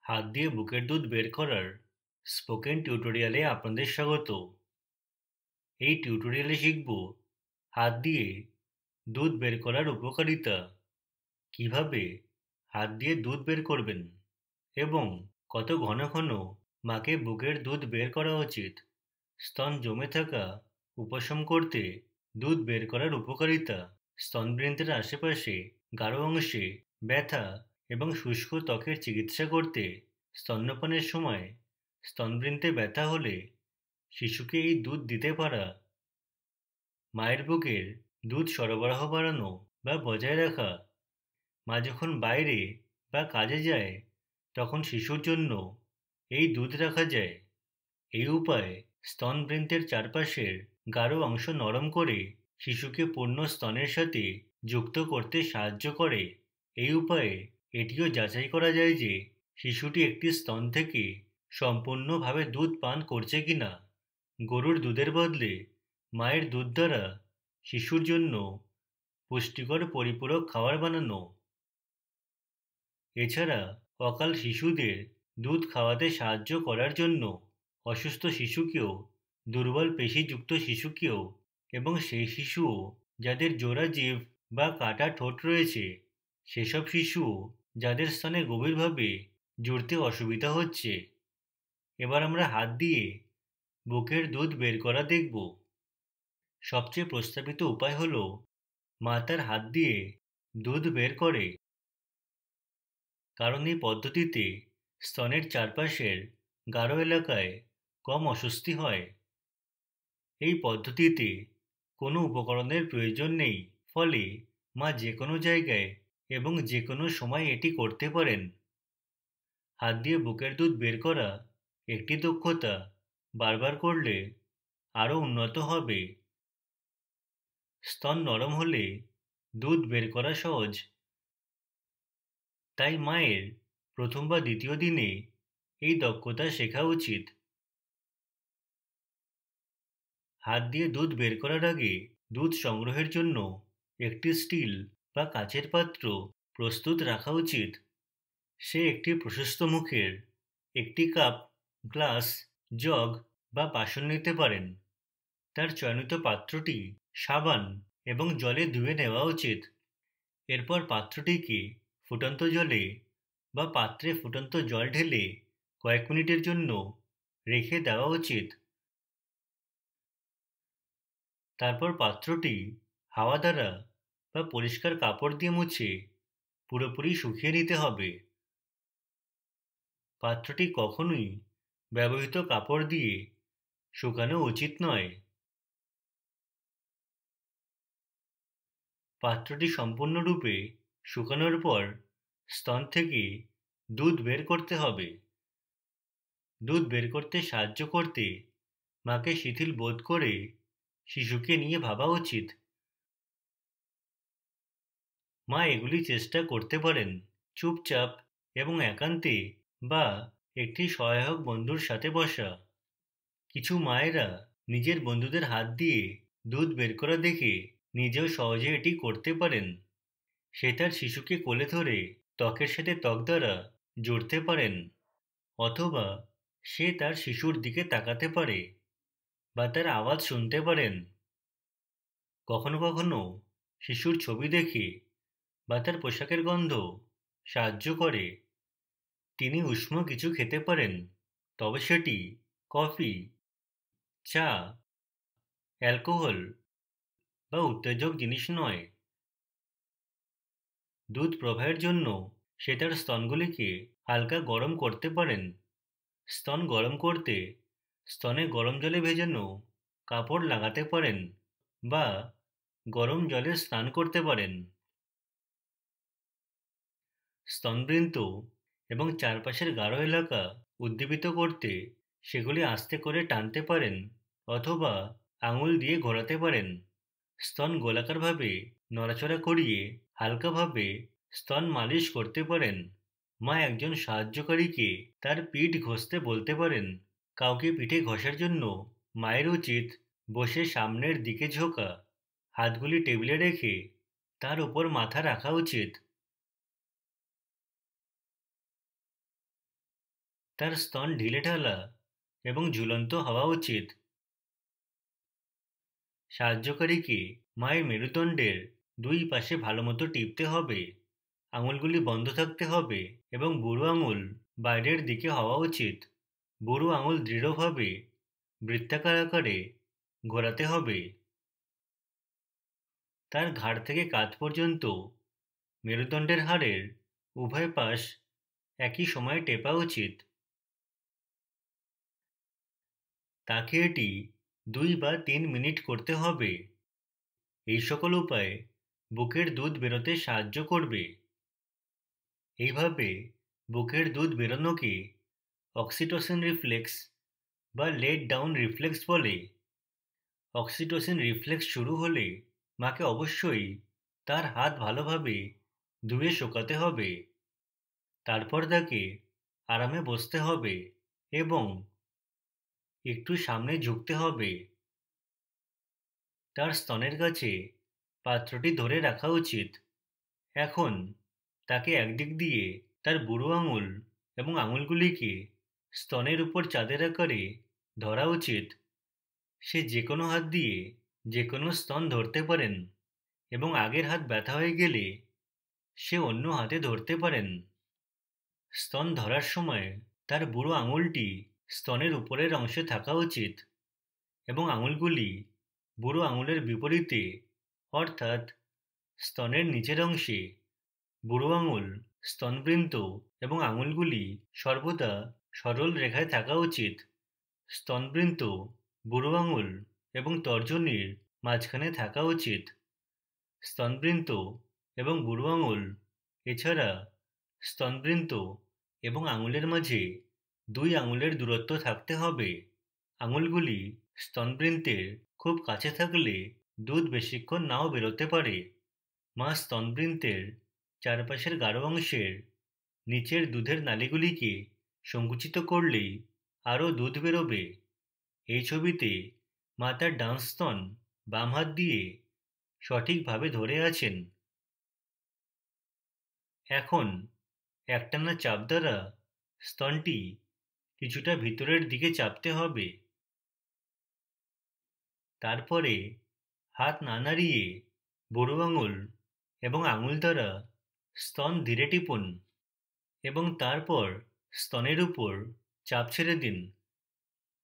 হাত দিয়ে বুকের দুধ বের করার স্পোকেন টিউটোরিয়ালে আপনাদের স্বাগত। এই টিউটোরিয়ালে শিখব হাত দিয়ে দুধ বের করার উপকারিতা, কিভাবে হাত দিয়ে দুধ বের করবেন এবং কত ঘন ঘন মাকে বুকের দুধ বের করা উচিত। স্তন জমে থাকা উপশম করতে দুধ বের করার উপকারিতা, স্তনবৃন্তের আশেপাশে গাঢ় অংশে ব্যথা এবং শুষ্ক ত্বকের চিকিৎসা করতে, স্তন্যপানের সময় স্তনবৃন্তে ব্যথা হলে শিশুকে এই দুধ দিতে পারা, মায়ের বুকের দুধ সরবরাহ বাড়ানো বা বজায় রাখা। মা যখন বাইরে বা কাজে যায় তখন শিশুর জন্য এই দুধ রাখা যায়। এই উপায় স্তনবৃন্তের চারপাশের গাঢ় অংশ নরম করে শিশুকে পূর্ণ স্তনের সাথে যুক্ত করতে সাহায্য করে। এই উপায়ে এটিও যাচাই করা যায় যে শিশুটি একটি স্তন থেকে সম্পূর্ণভাবে দুধ পান করছে কিনা। গরুর দুধের বদলে মায়ের দুধ দ্বারা শিশুর জন্য পুষ্টিকর পরিপূরক খাবার বানানো। এছাড়া অকাল শিশুদের দুধ খাওয়াতে সাহায্য করার জন্য অসুস্থ শিশুকেও, দুর্বল পেশিযুক্ত শিশুকেও এবং সেই শিশুও যাদের জোড়া জিভ বা কাটা ঠোঁট রয়েছে, সেসব শিশুও যাদের স্তনে গভীরভাবে জুড়তে অসুবিধা হচ্ছে। এবার আমরা হাত দিয়ে বুকের দুধ বের করা দেখব। সবচেয়ে প্রস্তাবিত উপায় হলো মা তার হাত দিয়ে দুধ বের করে, কারণ এই পদ্ধতিতে স্তনের চারপাশের গাঢ় এলাকায় কম অস্বস্তি হয়। এই পদ্ধতিতে কোনো উপকরণের প্রয়োজন নেই, ফলে মা যে কোনো জায়গায় এবং যে কোনো সময় এটি করতে পারেন। হাত দিয়ে বুকের দুধ বের করা একটি দক্ষতা, বারবার করলে আরও উন্নত হবে। স্তন নরম হলে দুধ বের করা সহজ, তাই মায়ের প্রথম বা দ্বিতীয় দিনে এই দক্ষতা শেখা উচিত। হাত দিয়ে দুধ বের করার আগে দুধ সংগ্রহের জন্য একটি স্টিল বা কাচের পাত্র প্রস্তুত রাখা উচিত। সে একটি প্রশস্ত মুখের একটি কাপ, গ্লাস, জগ বা বাসন নিতে পারেন। তার চয়নিত পাত্রটি সাবান এবং জলে ধুয়ে নেওয়া উচিত। এরপর পাত্রটিকে ফুটন্ত জলে বা পাত্রে ফুটন্ত জল ঢেলে কয়েক মিনিটের জন্য রেখে দেওয়া উচিত। তারপর পাত্রটি হাওয়া দ্বারা বা পরিষ্কার কাপড় দিয়ে মুছে পুরোপুরি শুকিয়ে নিতে হবে। পাত্রটি কখনোই ব্যবহৃত কাপড় দিয়ে শুকানো উচিত নয়। পাত্রটি সম্পূর্ণরূপে শুকানোর পর স্তন থেকে দুধ বের করতে হবে। দুধ বের করতে সাহায্য করতে মাকে শিথিল বোধ করে শিশুকে নিয়ে ভাবা উচিত। মা এগুলি চেষ্টা করতে পারেন চুপচাপ এবং একান্তে, বা একটি সহায়ক বন্ধুর সাথে বসা। কিছু মায়েরা নিজের বন্ধুদের হাত দিয়ে দুধ বের করা দেখে নিজেও সহজে এটি করতে পারেন। সে তার শিশুকে কোলে ধরে ত্বকের সাথে ত্বক দ্বারা জুড়তে পারেন, অথবা সে তার শিশুর দিকে তাকাতে পারে বা তার আওয়াজ শুনতে পারেন। কখনো কখনো শিশুর ছবি দেখে বা তার পোশাকের গন্ধ সাহায্য করে। তিনি উষ্ণ কিছু খেতে পারেন, তবে সেটি কফি, চা, অ্যালকোহল বা উত্তেজক জিনিস নয়। দুধ প্রবাহের জন্য সে তার স্তনগুলিকে হালকা গরম করতে পারেন। স্তন গরম করতে স্তনে গরম জলে ভেজানো কাপড় লাগাতে পারেন বা গরম জলে স্নান করতে পারেন। স্তনবৃন্ত এবং চারপাশের গাঢ় এলাকা উদ্দীপিত করতে সেগুলি আস্তে করে টানতে পারেন অথবা আঙুল দিয়ে ঘোরাতে পারেন। স্তন গোলাকারভাবে নড়াচড়া করিয়ে হালকাভাবে স্তন মালিশ করতে পারেন। মা একজন সাহায্যকারীকে তার পিঠ ঘষতে বলতে পারেন। কাউকে পিঠে ঘষার জন্য মায়ের উচিত বসে সামনের দিকে ঝোঁকা, হাতগুলি টেবিলে রেখে তার উপর মাথা রাখা উচিত। তার স্তন ঢিলেঢালা এবং ঝুলন্ত হওয়া উচিত। সাহায্যকারীকে মায়ের মেরুদণ্ডের দুই পাশে ভালোমতো টিপতে হবে। আঙুলগুলি বন্ধ থাকতে হবে এবং বুড়ো আঙুল বাইরের দিকে হওয়া উচিত। বুড়ো আঙুল দৃঢ়ভাবে বৃত্তাকার আকারে ঘোরাতে হবে। তার ঘাড় থেকে কাঁধ পর্যন্ত মেরুদণ্ডের হাড়ের উভয় পাশ একই সময়ে টেপা উচিত। তাকে এটি 2 বা 3 মিনিট করতে হবে। এই সকল উপায় বুকের দুধ বেরোতে সাহায্য করবে। এইভাবে বুকের দুধ বেরোনোকে অক্সিটোসিন রিফ্লেক্স বা লেট ডাউন রিফ্লেক্স বলে। অক্সিটোসিন রিফ্লেক্স শুরু হলে মাকে অবশ্যই তার হাত ভালোভাবে ধুয়ে শুকাতে হবে। তারপর তাকে আরামে বসতে হবে এবং একটু সামনে ঝুঁকতে হবে। তার স্তনের কাছে পাত্রটি ধরে রাখা উচিত। এখন তাকে একদিক দিয়ে তার বুড়ো আঙুল এবং আঙুলগুলিকে স্তনের উপর চাঁদের আকারে ধরা উচিত। সে যে কোনো হাত দিয়ে যে কোনো স্তন ধরতে পারেন এবং আগের হাত ব্যথা হয়ে গেলে সে অন্য হাতে ধরতে পারেন। স্তন ধরার সময় তার বুড়ো আঙুলটি স্তনের উপরের অংশে থাকা উচিত এবং আঙুলগুলি বুড়ো আঙুলের বিপরীতে অর্থাৎ স্তনের নিচের অংশে। বুড়ো আঙুল, স্তনবৃন্ত এবং আঙুলগুলি সর্বদা সরল রেখায় থাকা উচিত। স্তনবৃন্ত, বুড়ো আঙুল এবং তর্জনীর মাঝখানে থাকা উচিত। স্তনবৃন্ত এবং বুড়ো আঙুল এছাড়া স্তনবৃন্ত এবং আঙুলের মাঝে 2 আঙুলের দূরত্ব থাকতে হবে। আঙুলগুলি স্তনবৃন্তের খুব কাছে থাকলে দুধ বেশিক্ষণ নাও বেরোতে পারে। মা স্তনবৃন্তের চারপাশের গাঢ় অংশের নিচের দুধের নালীগুলিকে সংকুচিত করলেই আরও দুধ বেরোবে। এই ছবিতে মা তার ডান স্তন বাম হাত দিয়ে সঠিকভাবে ধরে আছেন। এখন একটানা চাপ দ্বারা স্তনটি কিছুটা ভিতরের দিকে চাপতে হবে। তারপরে হাত না নাড়িয়ে বুড়ো আঙুল এবং আঙুল দ্বারা স্তন ধীরে টিপুন এবং তারপর স্তনের উপর চাপ ছেড়ে দিন।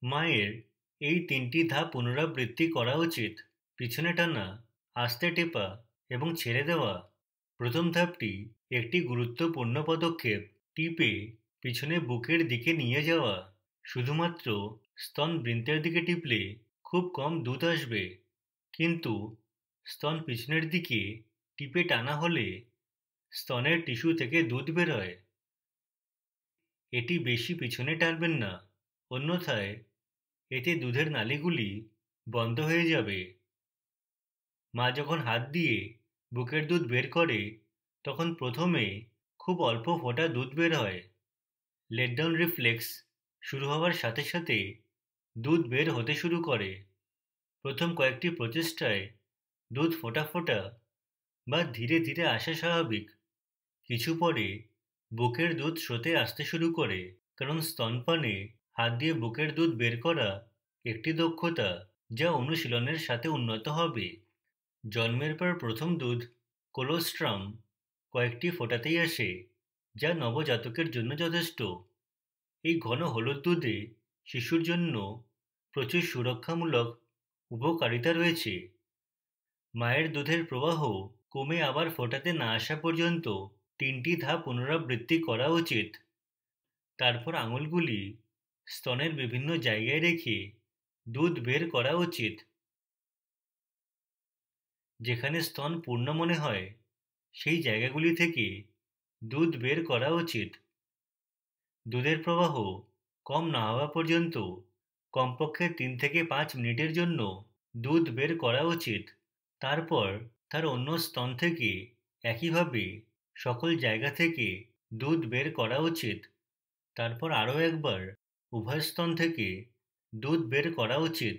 মায়ের এই 3টি ধাপ পুনরাবৃত্তি করা উচিত: পিছনে টানা, আস্তে টেপা এবং ছেড়ে দেওয়া। প্রথম ধাপটি একটি গুরুত্বপূর্ণ পদক্ষেপ। টিপে পিছনে বুকের দিকে নিয়ে যাওয়া। শুধুমাত্র স্তন বৃন্তের দিকে টিপলে খুব কম দুধ আসবে, কিন্তু স্তন পিছনের দিকে টিপে টানা হলে স্তনের টিস্যু থেকে দুধ বেরোয়। এটি বেশি পিছনে টানবেন না, অন্যথায় এতে দুধের নালীগুলি বন্ধ হয়ে যাবে। মা যখন হাত দিয়ে বুকের দুধ বের করে তখন প্রথমে খুব অল্প ফোঁটা দুধ বের হয়। লেট ডাউন রিফ্লেক্স শুরু হওয়ার সাথে সাথে দুধ বের হতে শুরু করে। প্রথম কয়েকটি প্রচেষ্টায় দুধ ফোঁটা ফোঁটা বা ধীরে ধীরে আসা স্বাভাবিক। কিছু পরে বুকের দুধ স্রোতে আসতে শুরু করে, কারণ স্তনপানে হাত দিয়ে বুকের দুধ বের করা একটি দক্ষতা যা অনুশীলনের সাথে উন্নত হবে। জন্মের পর প্রথম দুধ, কোলোস্ট্রাম, কয়েকটি ফোঁটাতেই আসে, যা নবজাতকের জন্য যথেষ্ট। এই ঘন হলুদ দুধে শিশুর জন্য প্রচুর সুরক্ষামূলক উপকারিতা রয়েছে। মায়ের দুধের প্রবাহ কমে আবার ফোঁটাতে না আসা পর্যন্ত 3টি ধাপ পুনরাবৃত্তি করা উচিত। তারপর আঙুলগুলি স্তনের বিভিন্ন জায়গায় রেখে দুধ বের করা উচিত। যেখানে স্তন পূর্ণ মনে হয় সেই জায়গাগুলি থেকে দুধ বের করা উচিত। দুধের প্রবাহ কম না হওয়া পর্যন্ত কমপক্ষে 3 থেকে 5 মিনিটের জন্য দুধ বের করা উচিত। তারপর তার অন্য স্তন থেকে একইভাবে সকল জায়গা থেকে দুধ বের করা উচিত। তারপর আরও একবার উভয় স্তন থেকে দুধ বের করা উচিত।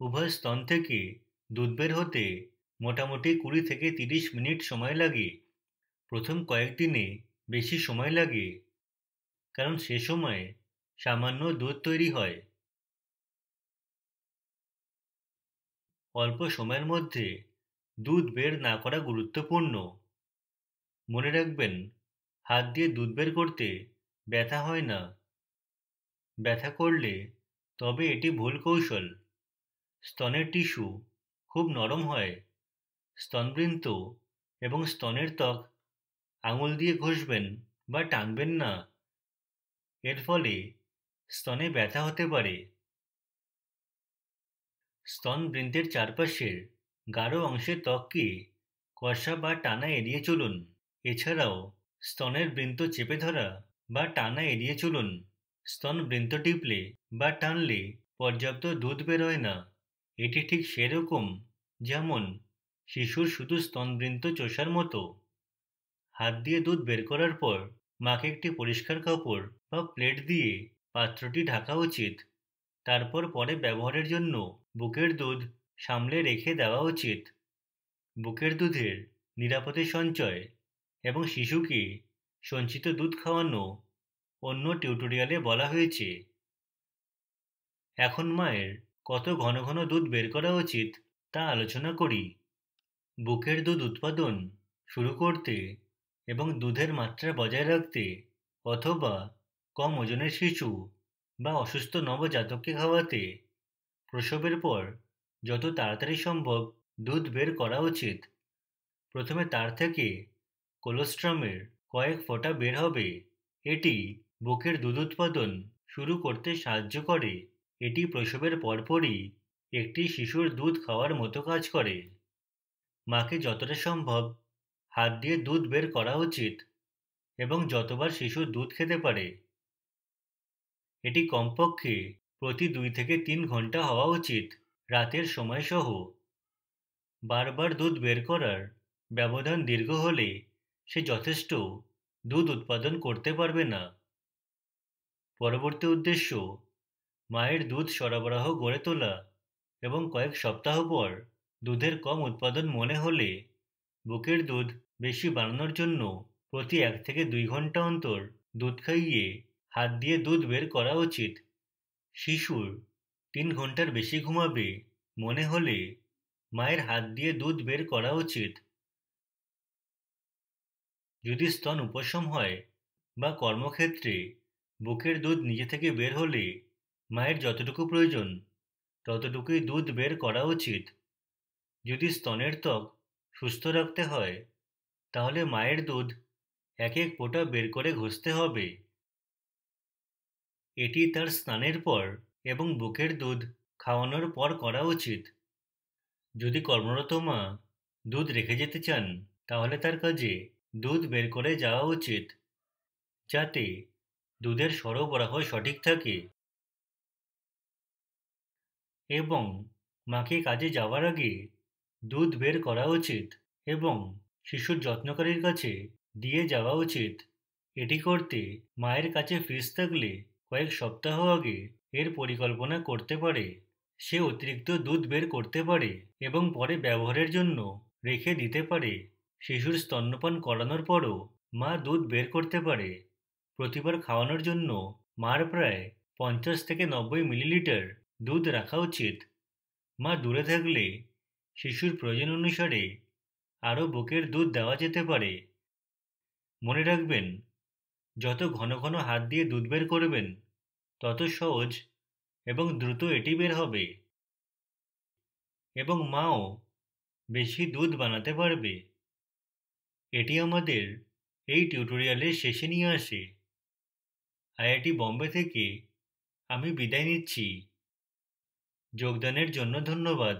উভয় স্তন থেকে দুধ বের হতে মোটামুটি 20 থেকে 30 মিনিট সময় লাগে। প্রথম কয়েকদিনে বেশি সময় লাগে, কারণ সে সময়ে সামান্য দুধ তৈরি হয়। অল্প সময়ের মধ্যে দুধ বের না করা গুরুত্বপূর্ণ। মনে রাখবেন, হাত দিয়ে দুধ বের করতে ব্যথা হয় না। ব্যথা করলে তবে এটি ভুল কৌশল। স্তনের টিস্যু খুব নরম হয়। স্তনবৃন্ত এবং স্তনের ত্বক আঙুল দিয়ে ঘষবেন বা টানবেন না। এর ফলে স্তনে ব্যথা হতে পারে। স্তনবৃন্তের চারপাশের গাঢ় অংশের ত্বককে কষা বা টানা এড়িয়ে চলুন। এছাড়াও স্তনের বৃন্ত চেপে ধরা বা টানা এড়িয়ে চলুন। স্তনবৃন্ত টিপলে বা টানলে পর্যাপ্ত দুধ বেরোয় না। এটি ঠিক সেরকম যেমন শিশুর শুধু স্তনবৃন্ত চোষার মতো। হাত দিয়ে দুধ বের করার পর মাকে একটি পরিষ্কার কাপড় বা প্লেট দিয়ে পাত্রটি ঢাকা উচিত। তারপর পরে ব্যবহারের জন্য বুকের দুধ সামলে রেখে দেওয়া উচিত। বুকের দুধের নিরাপদে সঞ্চয় এবং শিশুকে সঞ্চিত দুধ খাওয়ানো অন্য টিউটোরিয়ালে বলা হয়েছে। এখন মায়ের কত ঘন ঘন দুধ বের করা উচিত তা আলোচনা করি। বুকের দুধ উৎপাদন শুরু করতে এবং দুধের মাত্রা বজায় রাখতে অথবা কম ওজনের শিশু বা অসুস্থ নবজাতককে খাওয়াতে প্রসবের পর যত তাড়াতাড়ি সম্ভব দুধ বের করা উচিত। প্রথমে তার থেকে কোলোস্ট্রামের কয়েক ফোঁটা বের হবে। এটি বুকের দুধ উৎপাদন শুরু করতে সাহায্য করে। এটি প্রসবের পরপরই একটি শিশুর দুধ খাওয়ার মতো কাজ করে। মাকে যতটা সম্ভব হাত দিয়ে দুধ বের করা উচিত এবং যতবার শিশু দুধ খেতে পারে। এটি কমপক্ষে প্রতি 2 থেকে 3 ঘন্টা হওয়া উচিত, রাতের সময় সহ। বারবার দুধ বের করার ব্যবধান দীর্ঘ হলে সে যথেষ্ট দুধ উৎপাদন করতে পারবে না। পরবর্তী উদ্দেশ্য মায়ের দুধ সরবরাহ গড়ে তোলা এবং কয়েক সপ্তাহ পর দুধের কম উৎপাদন মনে হলে বুকের দুধ বেশি বানানোর জন্য প্রতি 1 থেকে 2 ঘন্টা অন্তর দুধ খাইয়ে হাত দিয়ে দুধ বের করা উচিত। শিশুর 3 ঘন্টার বেশি ঘুমাবে মনে হলে মায়ের হাত দিয়ে দুধ বের করা উচিত। যদি স্তন উপশম হয় বা কর্মক্ষেত্রে বুকের দুধ নিজে থেকে বের হলে মায়ের যতটুকু প্রয়োজন ততটুকুই দুধ বের করা উচিত। যদি স্তনের ত্বক সুস্থ রাখতে হয় তাহলে মায়ের দুধ এক এক ফোঁটা বের করে ঘষতে হবে। এটি তার স্নানের পর এবং বুকের দুধ খাওয়ানোর পর করা উচিত। যদি কর্মরত মা দুধ রেখে যেতে চান তাহলে তার কাজে দুধ বের করে যাওয়া উচিত, যাতে দুধের সরবরাহ সঠিক থাকে। এবং মাকে কাজে যাওয়ার আগে দুধ বের করা উচিত এবং শিশুর যত্নকারীর কাছে দিয়ে যাওয়া উচিত। এটি করতে মায়ের কাছে ফ্রিজ থাকলে কয়েক সপ্তাহ আগে এর পরিকল্পনা করতে পারে। সে অতিরিক্ত দুধ বের করতে পারে এবং পরে ব্যবহারের জন্য রেখে দিতে পারে। শিশুর স্তন্যপান করানোর পরও মা দুধ বের করতে পারে। প্রতিবার খাওয়ানোর জন্য মার প্রায় 50 থেকে 90 মিলিলিটার দুধ রাখা উচিত। মা দূরে থাকলে শিশুর প্রয়োজন অনুসারে আরও বুকের দুধ দেওয়া যেতে পারে। মনে রাখবেন, যত ঘন ঘন হাত দিয়ে দুধ বের করবেন তত সহজ এবং দ্রুত এটি বের হবে এবং মাও বেশি দুধ বানাতে পারবে। এটি আমাদের এই টিউটোরিয়ালের শেষে নিয়ে আসে। আইআইটি বোম্বে থেকে আমি বিদায় নিচ্ছি। যোগদানের জন্য ধন্যবাদ।